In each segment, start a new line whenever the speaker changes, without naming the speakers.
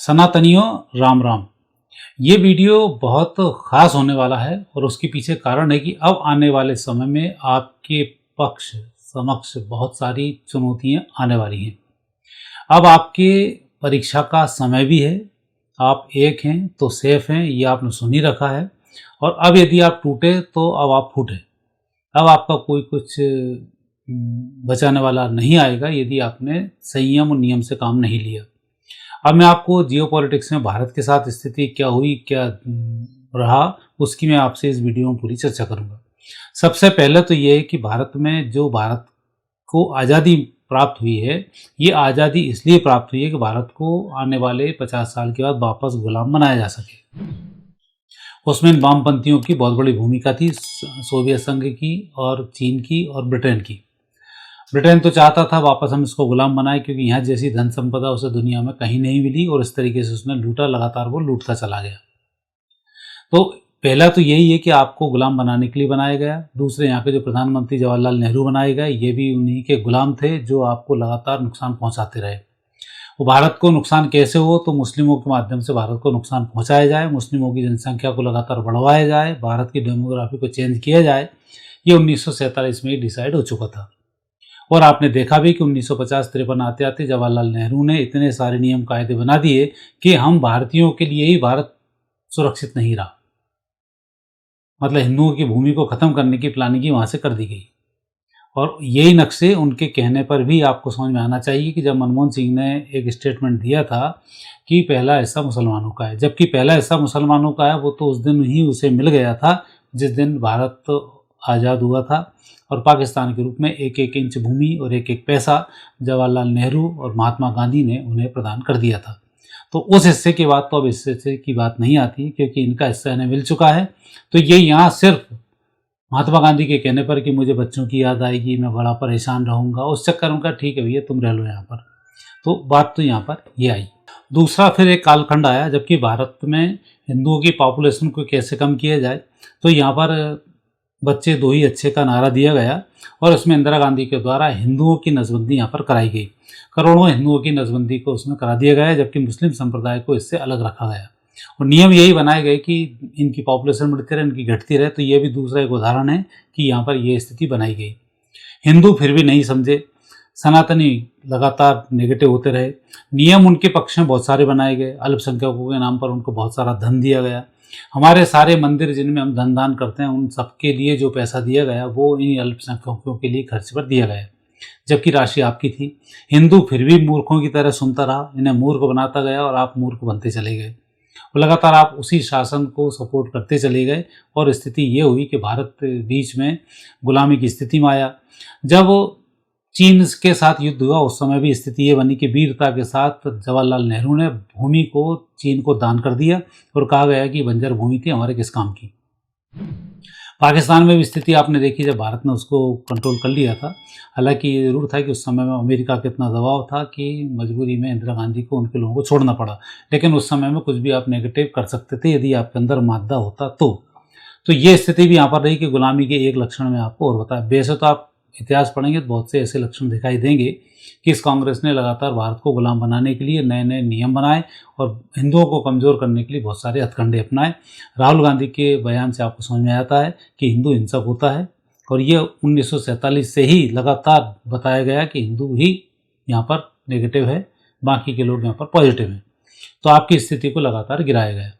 सनातनियों राम राम। ये वीडियो बहुत ख़ास होने वाला है और उसके पीछे कारण है कि अब आने वाले समय में आपके पक्ष समक्ष बहुत सारी चुनौतियां आने वाली हैं। अब आपके परीक्षा का समय भी है। आप एक हैं तो सेफ हैं, ये आपने सुन ही रखा है। और अब यदि आप टूटे तो अब आप फूटे। अब आपका कोई कुछ बचाने वाला नहीं आएगा यदि आपने संयम और नियम से काम नहीं लिया। अब मैं आपको जियोपॉलिटिक्स में भारत के साथ स्थिति क्या हुई, क्या रहा, उसकी मैं आपसे इस वीडियो में पूरी चर्चा करूंगा। सबसे पहले तो ये है कि भारत में जो भारत को आज़ादी प्राप्त हुई है, ये आज़ादी इसलिए प्राप्त हुई है कि भारत को आने वाले 50 साल के बाद वापस गुलाम बनाया जा सके। उसमें वामपंथियों की बहुत बड़ी भूमिका थी, सोवियत संघ की और चीन की और ब्रिटेन की। ब्रिटेन तो चाहता था वापस हम इसको गुलाम बनाए, क्योंकि यहाँ जैसी धन संपदा उसे दुनिया में कहीं नहीं मिली और इस तरीके से उसने लूटा, लगातार वो लूटता चला गया। तो पहला तो यही है कि आपको गुलाम बनाने के लिए बनाया गया। दूसरे, यहाँ के जो प्रधानमंत्री जवाहरलाल नेहरू बनाए गए, ये भी उन्हीं के गुलाम थे जो आपको लगातार नुकसान पहुँचाते रहे। वो भारत को नुकसान कैसे हो, तो मुस्लिमों के माध्यम से भारत को नुकसान पहुँचाया जाए, मुस्लिमों की जनसंख्या को लगातार बढ़वाया जाए, भारत की डेमोग्राफी को चेंज किया जाए। ये 1947 में डिसाइड हो चुका था। और आपने देखा भी कि 1950-53 आते आते जवाहरलाल नेहरू ने इतने सारे नियम कायदे बना दिए कि हम भारतीयों के लिए ही भारत सुरक्षित नहीं रहा। मतलब हिंदुओं की भूमि को खत्म करने की प्लानिंग वहां से कर दी गई। और यही नक्शे उनके कहने पर भी आपको समझ में आना चाहिए कि जब मनमोहन सिंह ने एक स्टेटमेंट दिया था कि पहला हिस्सा मुसलमानों का है, जबकि पहला हिस्सा मुसलमानों का है वो तो उस दिन ही उसे मिल गया था जिस दिन भारत आज़ाद हुआ था। और पाकिस्तान के रूप में एक एक इंच भूमि और एक एक पैसा जवाहरलाल नेहरू और महात्मा गांधी ने उन्हें प्रदान कर दिया था। तो उस हिस्से की बात तो अब इस हिस्से की बात नहीं आती, क्योंकि इनका हिस्सा इन्हें मिल चुका है। तो ये यहाँ सिर्फ महात्मा गांधी के कहने पर कि मुझे बच्चों की याद आएगी, मैं बड़ा परेशान रहूँगा, उस चक्कर में कहा ठीक है भैया तुम रह लो यहाँ पर। तो बात तो यहाँ पर ये आई। दूसरा, फिर एक कालखंड आया जबकि भारत में हिंदुओं की पॉपुलेशन को कैसे कम किया जाए, तो यहाँ पर बच्चे दो ही अच्छे का नारा दिया गया और उसमें इंदिरा गांधी के द्वारा हिंदुओं की नसबंदी यहाँ पर कराई गई। करोड़ों हिंदुओं की नसबंदी को उसमें करा दिया गया, जबकि मुस्लिम संप्रदाय को इससे अलग रखा गया। और नियम यही बनाए गए कि इनकी पॉपुलेशन बढ़ती रहे, इनकी घटती रहे। तो ये भी दूसरा एक उदाहरण है कि यहाँ पर ये स्थिति बनाई गई। हिंदू फिर भी नहीं समझे, सनातनी लगातार नेगेटिव होते रहे। नियम उनके पक्ष में बहुत सारे बनाए गए, अल्पसंख्यकों के नाम पर उनको बहुत सारा धन दिया गया। हमारे सारे मंदिर जिनमें हम धन दान करते हैं, उन सबके लिए जो पैसा दिया गया वो इन अल्पसंख्यकों के लिए खर्च पर दिया गया, जबकि राशि आपकी थी। हिंदू फिर भी मूर्खों की तरह सुनता रहा, इन्हें मूर्ख बनाता गया और आप मूर्ख बनते चले गए। लगातार आप उसी शासन को सपोर्ट करते चले गए और स्थिति ये हुई कि भारत बीच में गुलामी की स्थिति में आया। जब चीन के साथ युद्ध हुआ उस समय भी स्थिति ये बनी कि वीरता के साथ जवाहरलाल नेहरू ने भूमि को चीन को दान कर दिया और कहा गया कि बंजर भूमि थी, हमारे किस काम की। पाकिस्तान में भी स्थिति आपने देखी जब भारत ने उसको कंट्रोल कर लिया था। हालांकि ये जरूर था कि उस समय में अमेरिका का इतना दबाव था कि मजबूरी में इंदिरा गांधी को उनके लोगों को छोड़ना पड़ा, लेकिन उस समय में कुछ भी आप नेगेटिव कर सकते थे यदि आपके अंदर मादा होता तो ये स्थिति भी यहाँ पर रही कि गुलामी के एक लक्षण में आपको और बताया। वैसे तो आप इतिहास पढ़ेंगे तो बहुत से ऐसे लक्षण दिखाई देंगे कि इस कांग्रेस ने लगातार भारत को गुलाम बनाने के लिए नए नए नियम बनाए और हिंदुओं को कमज़ोर करने के लिए बहुत सारे हथकंडे अपनाए। राहुल गांधी के बयान से आपको समझ में आता है कि हिंदू हिंसक होता है और ये 1947 से ही लगातार बताया गया कि हिंदू ही यहाँ पर नेगेटिव है, बाकी के लोग यहाँ पर पॉजिटिव हैं। तो आपकी स्थिति को लगातार गिराया गया।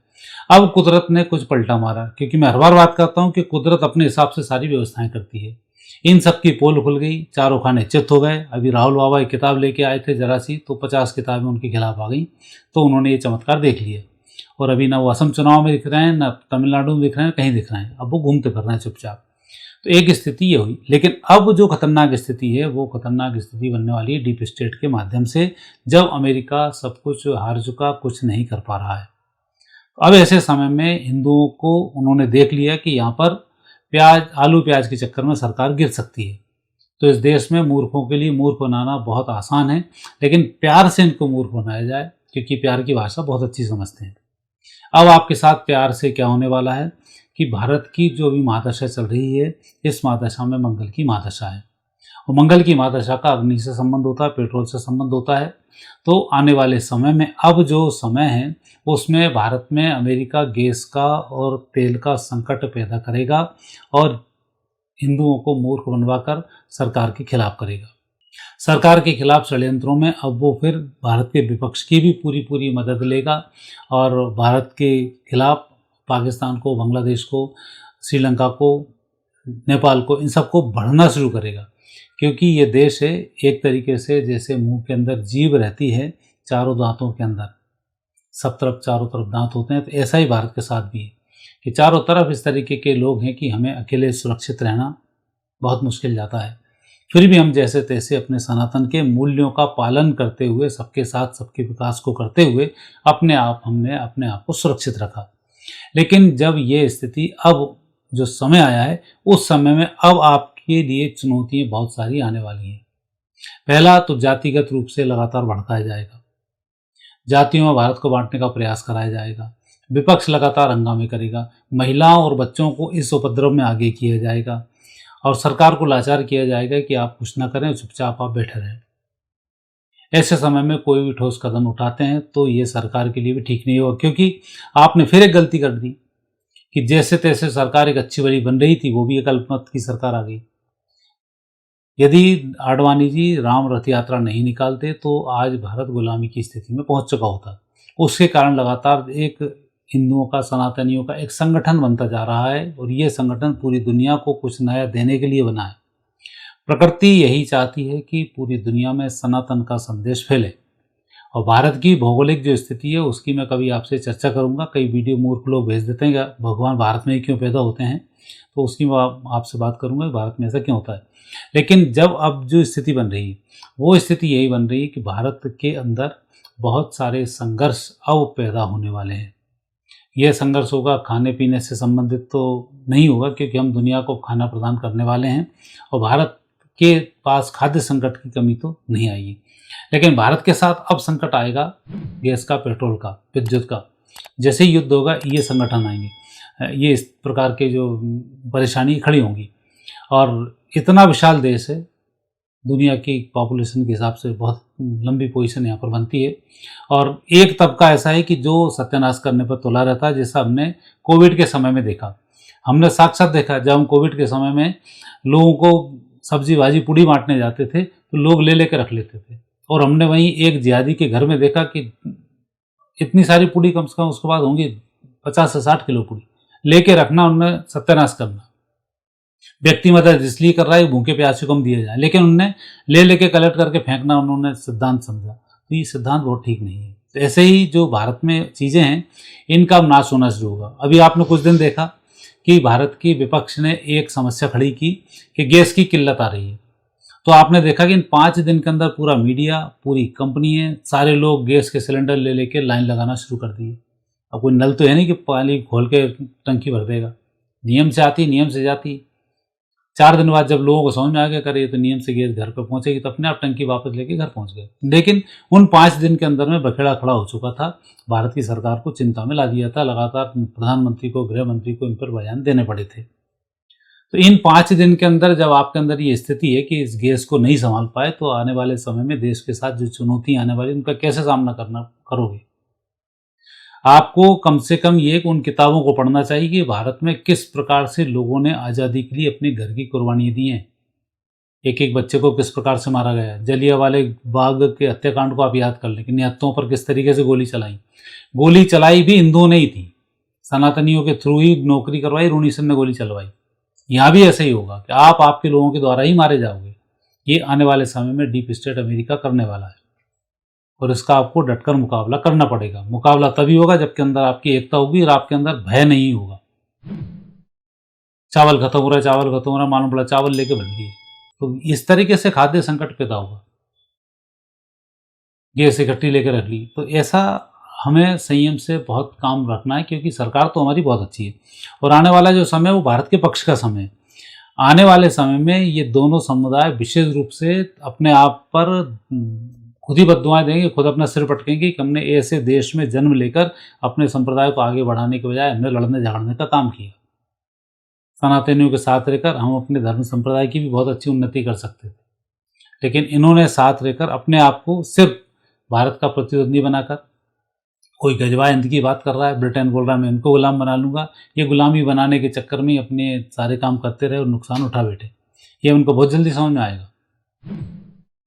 अब कुदरत ने कुछ पलटा मारा, क्योंकि मैं हर बार बात करता हूँ कि कुदरत अपने हिसाब से सारी व्यवस्थाएं करती है। इन सब की पोल खुल गई, चारों खाने चित हो गए। अभी राहुल बाबा एक किताब लेके आए थे जरा सी, तो 50 किताबें उनके खिलाफ आ गई। तो उन्होंने ये चमत्कार देख लिया और अभी ना वो असम चुनाव में दिख रहे हैं, ना तमिलनाडु में दिख रहे हैं, कहीं दिख रहे हैं। अब वो घूमते फिर रहे हैं चुपचाप। तो एक स्थिति ये हुई। लेकिन अब जो खतरनाक स्थिति है वो खतरनाक स्थिति बनने वाली है डीप स्टेट के माध्यम से, जब अमेरिका सब कुछ हार चुका, कुछ नहीं कर पा रहा है। अब ऐसे समय में हिंदुओं को उन्होंने देख लिया कि यहाँ पर आलू प्याज के चक्कर में सरकार गिर सकती है। तो इस देश में मूर्खों के लिए मूर्ख बनाना बहुत आसान है, लेकिन प्यार से इनको मूर्ख बनाया जाए, क्योंकि प्यार की भाषा बहुत अच्छी समझते हैं। अब आपके साथ प्यार से क्या होने वाला है कि भारत की जो भी महादशा चल रही है, इस महादशा में मंगल की महादशा है और मंगल की महादशा का अग्नि से संबंध होता है, पेट्रोल से संबंध होता है। तो आने वाले समय में अब जो समय है उसमें भारत में अमेरिका गैस का और तेल का संकट पैदा करेगा और हिंदुओं को मूर्ख बनवाकर सरकार के खिलाफ करेगा। सरकार के खिलाफ षड्यंत्रों में अब वो फिर भारत के विपक्ष की भी पूरी पूरी मदद लेगा और भारत के खिलाफ पाकिस्तान को, बांग्लादेश को, श्रीलंका को, नेपाल को, इन सबको बढ़ना शुरू करेगा। क्योंकि ये देश है एक तरीके से जैसे मुंह के अंदर जीभ रहती है चारों दांतों के अंदर, सब तरफ चारों तरफ दांत होते हैं, तो ऐसा ही भारत के साथ भी है कि चारों तरफ इस तरीके के लोग हैं कि हमें अकेले सुरक्षित रहना बहुत मुश्किल जाता है। फिर भी हम जैसे तैसे अपने सनातन के मूल्यों का पालन करते हुए, सबके साथ सबके विकास को करते हुए हमने अपने आप को सुरक्षित रखा। लेकिन जब ये स्थिति, अब जो समय आया है, उस समय में अब आपके लिए चुनौतियां बहुत सारी आने वाली हैं। पहला तो जातिगत रूप से लगातार भड़काया जाएगा, जातियों में भारत को बांटने का प्रयास कराया जाएगा, विपक्ष लगातार हंगामे करेगा, महिलाओं और बच्चों को इस उपद्रव में आगे किया जाएगा और सरकार को लाचार किया जाएगा कि आप कुछ ना करें, चुपचाप आप बैठे रहें। ऐसे समय में कोई भी ठोस कदम उठाते हैं तो ये सरकार के लिए भी ठीक नहीं होगा, क्योंकि आपने फिर एक गलती कर दी कि जैसे तैसे सरकार एक अच्छी बड़ी बन रही थी, वो भी एक अल्पमत की सरकार आ गई। यदि आडवाणी जी राम रथ यात्रा नहीं निकालते तो आज भारत गुलामी की स्थिति में पहुंच चुका होता। उसके कारण लगातार एक हिंदुओं का, सनातनियों का एक संगठन बनता जा रहा है और ये संगठन पूरी दुनिया को कुछ नया देने के लिए बना है। प्रकृति यही चाहती है कि पूरी दुनिया में सनातन का संदेश फैले। और भारत की भौगोलिक जो स्थिति है उसकी मैं कभी आपसे चर्चा करूंगा। कई वीडियो मूर्ख लोग भेज देते हैं कि भगवान भारत में ही क्यों पैदा होते हैं, तो उसकी मैं आपसे बात करूंगा कि भारत में ऐसा क्यों होता है। लेकिन जब अब जो स्थिति बन रही है वो स्थिति यही बन रही है कि भारत के अंदर बहुत सारे संघर्ष अब पैदा होने वाले हैं। यह संघर्ष होगा खाने पीने से संबंधित तो नहीं होगा, क्योंकि हम दुनिया को खाना प्रदान करने वाले हैं और भारत के पास खाद्य संकट की कमी तो नहीं आएगी। लेकिन भारत के साथ अब संकट आएगा गैस का, पेट्रोल का, विद्युत का। जैसे ही युद्ध होगा ये संगठन आएंगे, ये इस प्रकार के जो परेशानी खड़ी होंगी। और इतना विशाल देश है, दुनिया की पॉपुलेशन के हिसाब से बहुत लंबी पोजीशन यहाँ पर बनती है। और एक तबका ऐसा है कि जो सत्यानाश करने पर तुला रहता है, जैसा हमने कोविड के समय में देखा। हमने साक्षात देखा, जब हम कोविड के समय में लोगों को सब्जी भाजी पूड़ी बांटने जाते थे तो लोग ले लेकर रख लेते थे। और हमने वहीं एक जिहादी के घर में देखा कि इतनी सारी पूड़ी कम से कम उसके बाद होंगी 50 से 60 किलो पूड़ी लेके रखना, उनने सत्यानाश करना। व्यक्ति मदद इसलिए कर रहा है भूखे प्यासे को कम दिया जाए, लेकिन उनने ले लेके कलेक्ट करके फेंकना उन्होंने सिद्धांत समझा। तो ये सिद्धांत बहुत ठीक नहीं है। तो ऐसे ही जो भारत में चीज़ें हैं इनका नाश होना शुरू होगा। अभी आपने कुछ दिन देखा कि भारत की विपक्ष ने एक समस्या खड़ी की कि गैस की किल्लत आ रही है। तो आपने देखा कि इन 5 दिन के अंदर पूरा मीडिया, पूरी कंपनियां, सारे लोग गैस के सिलेंडर ले लेके लाइन लगाना शुरू कर दिए। अब कोई नल तो है नहीं कि पानी खोल के टंकी भर देगा, नियम से आती, नियम से जाती। 4 दिन बाद जब लोगों को समझ में आ गया करे तो नियम से गैस घर पर पहुंचेगी, तो अपने आप टंकी वापस लेके घर पहुंच गए। लेकिन उन 5 दिन के अंदर में बखेड़ा खड़ा हो चुका था, भारत की सरकार को चिंता में ला दिया था। लगातार प्रधानमंत्री को, गृह मंत्री को इन पर बयान देने पड़े थे। तो इन 5 दिन के अंदर जब आपके अंदर ये स्थिति है कि इस गैस को नहीं संभाल पाए, तो आने वाले समय में देश के साथ जो चुनौती आने वाली उनका कैसे सामना करोगे। आपको कम से कम ये उन किताबों को पढ़ना चाहिए कि भारत में किस प्रकार से लोगों ने आज़ादी के लिए अपने घर की कुर्बानियाँ दी हैं। एक एक बच्चे को किस प्रकार से मारा गया। जलियांवाले बाग के हत्याकांड को आप याद कर लें कि निहत्तों पर किस तरीके से गोली चलाई भी हिंदुओं ने ही थी, सनातनियों के थ्रू ही नौकरी करवाई, रूनी सिंह ने गोली चलवाई। यहाँ भी ऐसे ही होगा कि आप आपके लोगों के द्वारा ही मारे जाओगे। ये आने वाले समय में डीप स्टेट अमेरिका करने वाला है और इसका आपको डटकर मुकाबला करना पड़ेगा। मुकाबला तभी होगा जबकि अंदर आपकी एकता होगी और आपके अंदर भय नहीं होगा। चावल खत्म हो रहा है, मालूम पड़ा चावल लेके भर दिए, तो इस तरीके से खाद्य संकट पैदा होगा। गैस इकट्ठी लेकर रख ली, तो ऐसा हमें संयम से बहुत काम रखना है, क्योंकि सरकार तो हमारी बहुत अच्छी है और आने वाला जो समय है वो भारत के पक्ष का समय है। आने वाले समय में ये दोनों समुदाय विशेष रूप से अपने आप पर खुद ही बद्दुआएं देंगे, खुद अपना सिर पटकेंगे कि हमने ऐसे देश में जन्म लेकर अपने संप्रदाय को आगे बढ़ाने के बजाय हमने लड़ने झगड़ने का काम किया। सनातनियों के साथ रहकर हम अपने धर्म संप्रदाय की भी बहुत अच्छी उन्नति कर सकते थे। लेकिन इन्होंने साथ रहकर अपने आप को सिर्फ भारत का प्रतिद्वंदी बनाकर, कोई गजवा हिंद की बात कर रहा है, ब्रिटेन बोल रहा है मैं इनको गुलाम बना लूँगा, ये गुलामी बनाने के चक्कर में अपने सारे काम करते रहे और नुकसान उठा बैठे। ये उनको बहुत जल्दी समझ में आएगा।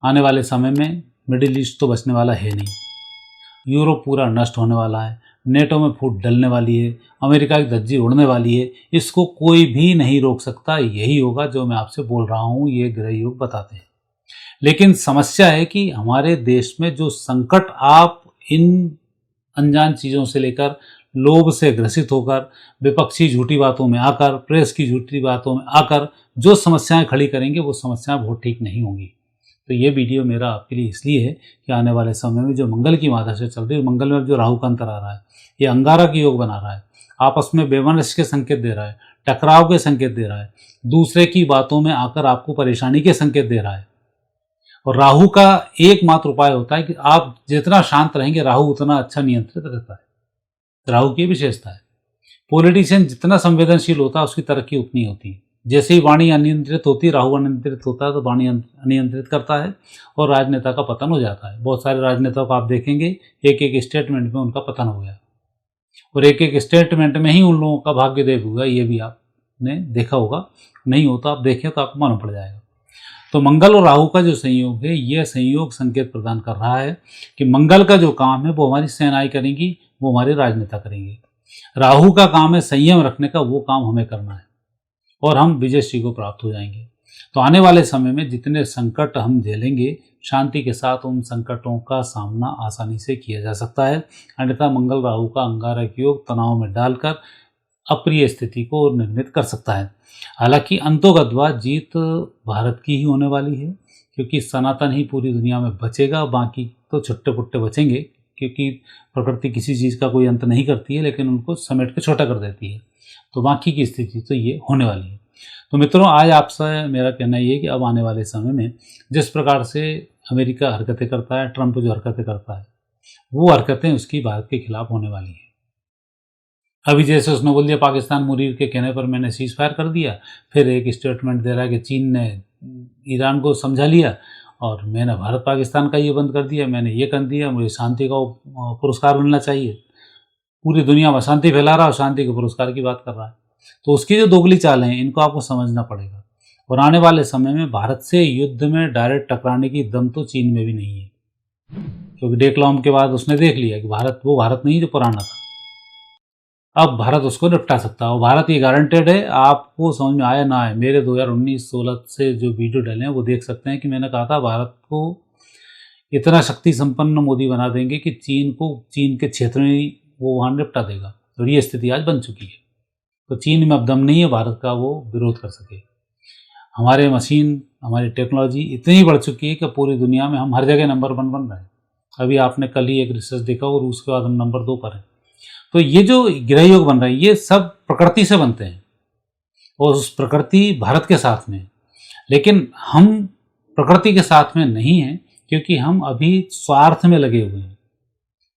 आने वाले समय में मिडिल ईस्ट तो बचने वाला है नहीं, यूरोप पूरा नष्ट होने वाला है, नेटो में फूट डलने वाली है, अमेरिका की धज्जी उड़ने वाली है, इसको कोई भी नहीं रोक सकता। यही होगा जो मैं आपसे बोल रहा हूँ, ये ग्रह योग बताते हैं। लेकिन समस्या है कि हमारे देश में जो संकट आप इन अनजान चीज़ों से लेकर, लोभ से ग्रसित होकर, विपक्षी झूठी बातों में आकर, प्रेस की झूठी बातों में आकर जो समस्याएं खड़ी करेंगे, वो समस्याएं बहुत ठीक नहीं होंगी। तो ये वीडियो मेरा आपके लिए इसलिए है कि आने वाले समय में जो मंगल की महादशा चल रही है, मंगल में जो राहु का अंतर आ रहा है, ये अंगारक योग बना रहा है, आपस में बेमनस्य के संकेत दे रहा है, टकराव के संकेत दे रहा है, दूसरे की बातों में आकर आपको परेशानी के संकेत दे रहा है। और राहु का एकमात्र उपाय होता है कि आप जितना शांत रहेंगे, राहु उतना अच्छा नियंत्रित रहता है। राहु की विशेषता है। पॉलिटिशियन जितना संवेदनशील होता है, उसकी तरक्की उतनी होती है। जैसे ही वाणी अनियंत्रित होती है, राहु अनियंत्रित होता है, तो वाणी अनियंत्रित करता है और राजनेता का पतन हो जाता है। बहुत सारे राजनेताओं को आप देखेंगे, एक एक स्टेटमेंट में उनका पतन हो गया, और एक एक स्टेटमेंट में ही उन लोगों का भाग्योदय हुआ। ये भी आपने देखा होगा, नहीं होता आप देखें तो आपको मालूम पड़ जाएगा। तो मंगल और राहु का जो संयोग है, यह संयोग संकेत प्रदान कर रहा है कि मंगल का जो काम है वो हमारी सेनाएं करेंगी, वो हमारे राजनेता करेंगे। राहु का काम है संयम रखने का, वो काम हमें करना है और हम विजयश्री को प्राप्त हो जाएंगे। तो आने वाले समय में जितने संकट हम झेलेंगे, शांति के साथ उन संकटों का सामना आसानी से किया जा सकता है। अन्यथा मंगल राहु का अंगारक योग तनाव में डालकर अप्रिय स्थिति को निर्मित कर सकता है। हालांकि अंतोगत्वा जीत भारत की ही होने वाली है, क्योंकि सनातन ही पूरी दुनिया में बचेगा, बाकी तो छुट्टे पुट्टे बचेंगे, क्योंकि प्रकृति किसी चीज़ का कोई अंत नहीं करती है, लेकिन उनको समेट के छोटा कर देती है। तो बाकी की स्थिति तो ये होने वाली है। तो मित्रों, आज आपसे मेरा कहना ये है कि अब आने वाले समय में जिस प्रकार से अमेरिका हरकतें करता है, ट्रंप जो हरकतें करता है, वो हरकतें उसकी भारत के खिलाफ होने वाली हैं। अभी जैसे उसने बोल दिया पाकिस्तान मुनीर के कहने पर मैंने सीज फायर कर दिया, फिर एक स्टेटमेंट दे रहा है कि चीन ने ईरान को समझा लिया और मैंने भारत पाकिस्तान का ये बंद कर दिया, मैंने ये कर दिया, मुझे शांति का पुरस्कार मिलना चाहिए। पूरी दुनिया में शांति फैला रहा है और शांति के पुरस्कार की बात कर रहा है। तो उसकी जो दोगली चालें हैं, इनको आपको समझना पड़ेगा। और आने वाले समय में भारत से युद्ध में डायरेक्ट टकराने की दम तो चीन में भी नहीं है, क्योंकि डेक्लाम के बाद उसने देख लिया कि भारत वो भारत नहीं जो पुराना था। अब भारत उसको निपटा सकता है और भारत ये गारंटेड है। आपको समझ में आया ना आए, मेरे 2019-16 से जो वीडियो डले हैं वो देख सकते हैं कि मैंने कहा था भारत को इतना शक्ति संपन्न मोदी बना देंगे कि चीन के क्षेत्र में वो वहाँ निपटा देगा। और ये स्थिति आज बन चुकी है। तो चीन में अब दम नहीं है भारत का वो विरोध कर सके। हमारे मशीन, हमारी टेक्नोलॉजी इतनी बढ़ चुकी है कि पूरी दुनिया में हम हर जगह नंबर 1 बन रहे हैं। अभी आपने कल ही एक रिसर्च देखा और उसके बाद हम नंबर 2 पर हैं। तो ये जो ग्रह योग बन रहे हैं, ये सब प्रकृति से बनते हैं और उस प्रकृति भारत के साथ में। लेकिन हम प्रकृति के साथ में नहीं हैं, क्योंकि हम अभी स्वार्थ में लगे हुए हैं,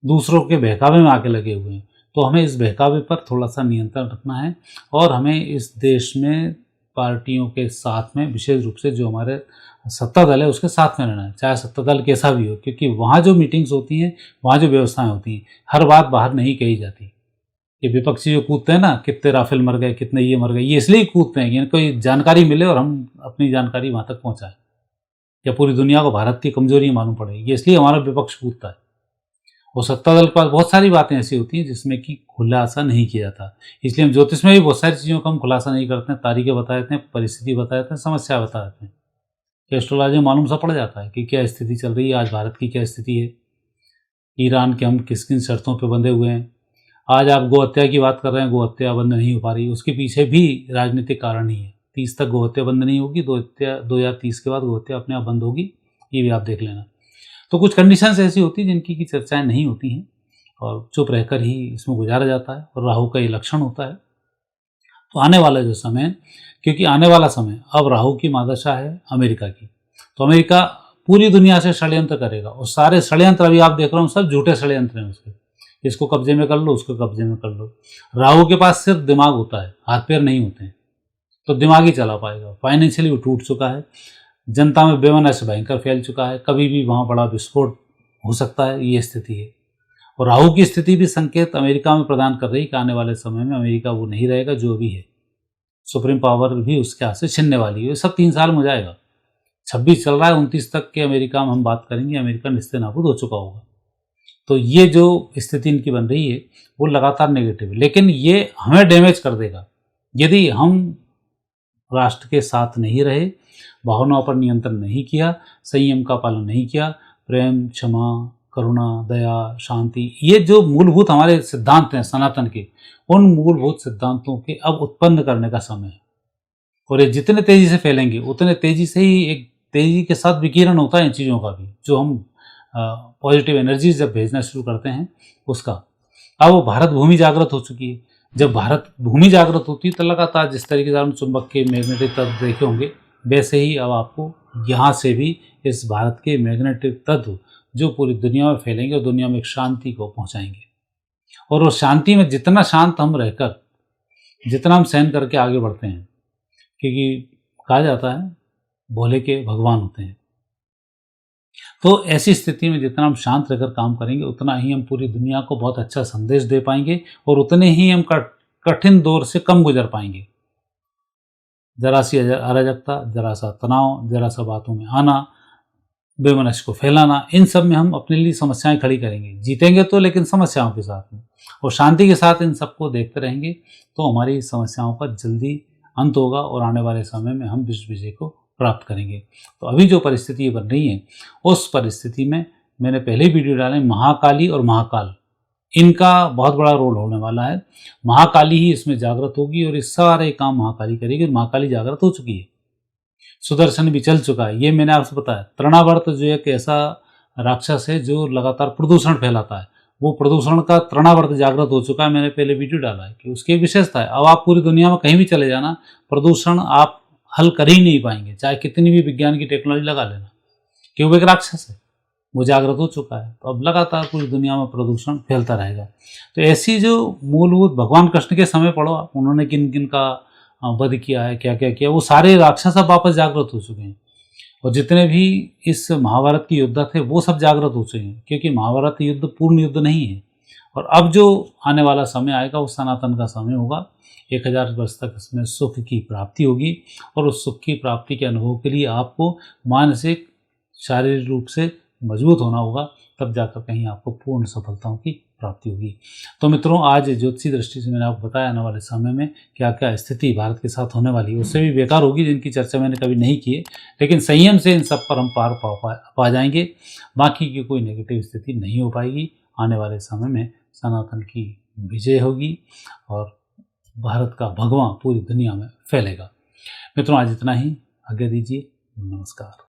दूसरों के बहकावे में आके लगे हुए हैं। तो हमें इस बहकावे पर थोड़ा सा नियंत्रण रखना है और हमें इस देश में पार्टियों के साथ में, विशेष रूप से जो हमारे सत्ता दल है उसके साथ में रहना है, चाहे सत्ता दल कैसा भी हो। क्योंकि वहाँ जो मीटिंग्स होती हैं, वहाँ जो व्यवस्थाएं होती हैं, हर बात बाहर नहीं कही जाती। ये विपक्षी जो कूदते हैं ना, कितने राफेल मर गए, कितने ये मर गए, ये इसलिए कूदते हैं कि इनको ये जानकारी मिले और हम अपनी जानकारी वहाँ तक पहुँचाएं, या पूरी दुनिया को भारत की कमजोरी मालूम पड़े। ये इसलिए हमारा विपक्ष कूदता है। और सत्ता दल के पास बहुत सारी बातें ऐसी होती हैं जिसमें कि खुलासा नहीं किया जाता। इसलिए हम ज्योतिष में भी बहुत सारी चीज़ों का हम खुलासा नहीं करते हैं, तारीखें बता देते हैं, परिस्थिति बता देते हैं, समस्या बता देते हैं। एस्ट्रोलॉजी में मालूम सा पड़ जाता है कि क्या स्थिति चल रही है, आज भारत की क्या स्थिति है, ईरान के हम किस किन शर्तों पर बंधे हुए हैं। आज आप गौ हत्या की बात कर रहे हैं, गौ हत्या बंद नहीं हो पा रही, उसके पीछे भी राजनीतिक कारण ही है। 30 तक गौ हत्या बंद नहीं होगी, 2030 के बाद गौ हत्या अपने आप बंद होगी, ये भी आप देख लेना। तो कुछ कंडीशंस ऐसी होती हैं जिनकी चर्चाएं नहीं होती हैं और चुप रहकर ही इसमें गुजारा जाता है, और राहु का ये लक्षण होता है। तो आने वाला जो समय, क्योंकि आने वाला समय अब राहु की महादशा है अमेरिका की, तो अमेरिका पूरी दुनिया से षड्यंत्र करेगा और सारे षड्यंत्र अभी आप देख रहे हो सब झूठे षड्यंत्र हैं उसके। इसको कब्जे में कर लो, उसको कब्जे में कर लो। राहु के पास सिर्फ दिमाग होता है, हाथ पैर नहीं होते हैं, तो दिमाग ही चला पाएगा। फाइनेंशियली वो टूट चुका है, जनता में बेमनस भयंकर फैल चुका है, कभी भी वहाँ बड़ा विस्फोट हो सकता है, ये स्थिति है। और राहु की स्थिति भी संकेत अमेरिका में प्रदान कर रही है कि आने वाले समय में अमेरिका वो नहीं रहेगा जो अभी है। सुप्रीम पावर भी उसके हाथ से छिनने वाली है। ये सब 3 साल में हो जाएगा। 26 चल रहा है, 29 तक के अमेरिका में हम बात करेंगे, अमेरिका निस्ते नाबूद हो चुका होगा। तो ये जो स्थिति इनकी बन रही है वो लगातार नेगेटिव है, लेकिन ये हमें डैमेज कर देगा यदि हम राष्ट्र के साथ नहीं रहे, भावनाओं पर नियंत्रण नहीं किया, संयम का पालन नहीं किया, प्रेम, क्षमा, करुणा, दया, शांति, ये जो मूलभूत हमारे सिद्धांत हैं सनातन के, उन मूलभूत सिद्धांतों के अब उत्पन्न करने का समय है। और ये जितने तेजी से फैलेंगे उतने तेजी से ही एक तेजी के साथ विकिरण होता है इन चीज़ों का भी, जो हम पॉजिटिव एनर्जी जब भेजना शुरू करते हैं उसका। अब वो भारत भूमि जागृत हो चुकी है। जब भारत भूमि जागृत होती है तो लगातार जिस तरीके से हम चुंबक के मैग्नेटिक तत्व देखे होंगे, वैसे ही अब आपको यहाँ से भी इस भारत के मैग्नेटिक तत्व जो पूरी दुनिया में फैलेंगे और दुनिया में एक शांति को पहुँचाएंगे। और उस शांति में जितना शांत हम रहकर, जितना हम सहन करके आगे बढ़ते हैं, क्योंकि कहा जाता है भोले के भगवान होते हैं, तो ऐसी स्थिति में जितना हम शांत रहकर काम करेंगे उतना ही हम पूरी दुनिया को बहुत अच्छा संदेश दे पाएंगे और उतने ही हम कठिन दौर से कम गुजर पाएंगे। जरा सी अराजकता, जरा सा तनाव, जरा सा बातों में आना, बेमनस को फैलाना, इन सब में हम अपने लिए समस्याएं खड़ी करेंगे। जीतेंगे तो, लेकिन समस्याओं के साथ में, और शांति के साथ इन सबको देखते रहेंगे तो हमारी समस्याओं का जल्दी अंत होगा और आने वाले समय में हम विश्व विजय को प्राप्त करेंगे। तो अभी जो परिस्थिति बन रही है उस परिस्थिति में मैंने पहले ही वीडियो डाले, महाकाली और महाकाल, इनका बहुत बड़ा रोल होने वाला है। महाकाली ही इसमें जागृत होगी और इस सारे काम महाकाली करेगी। महाकाली जागृत हो चुकी है, सुदर्शन भी चल चुका है। ये मैंने आपसे बताया। तृणावर्त जो एक ऐसा राक्षस है जो लगातार प्रदूषण फैलाता है, वो प्रदूषण का तृणावर्त जागृत हो चुका है। मैंने पहले वीडियो डाला है कि उसकी विशेषता है। अब आप पूरी दुनिया में कहीं भी चले जाना, प्रदूषण आप हल कर ही नहीं पाएंगे, चाहे कितनी भी विज्ञान की टेक्नोलॉजी लगा लेना, क्योंकि वो एक राक्षस है, वो जागृत हो चुका है। तो अब लगातार पूरी दुनिया में प्रदूषण फैलता रहेगा। तो ऐसी जो मूलभूत, भगवान कृष्ण के समय पढ़ो आप, उन्होंने किन किन का वध किया है, क्या क्या किया, वो सारे राक्षस अब वापस जागृत हो चुके हैं। और जितने भी इस महाभारत के योद्धा थे वो सब जागृत हो चुके हैं, क्योंकि महाभारत युद्ध पूर्ण युद्ध नहीं है। और अब जो आने वाला समय आएगा वो सनातन का समय होगा। 1000 वर्ष तक इसमें सुख की प्राप्ति होगी और उस सुख की प्राप्ति के अनुभव के लिए आपको मानसिक, शारीरिक रूप से मजबूत होना होगा, तब जाकर कहीं आपको पूर्ण सफलताओं की प्राप्ति होगी। तो मित्रों, आज ज्योतिषी दृष्टि से मैंने आपको बताया आने वाले समय में क्या क्या स्थिति भारत के साथ होने वाली है, उससे भी बेकार होगी जिनकी चर्चा मैंने कभी नहीं की है, लेकिन संयम से इन सब पर हम पार पा जाएंगे। बाकी की कोई नेगेटिव स्थिति नहीं हो पाएगी। आने वाले समय में सनातन की विजय होगी और भारत का भगवान पूरी दुनिया में फैलेगा। मित्रों, आज इतना ही। आज्ञा दीजिए। नमस्कार।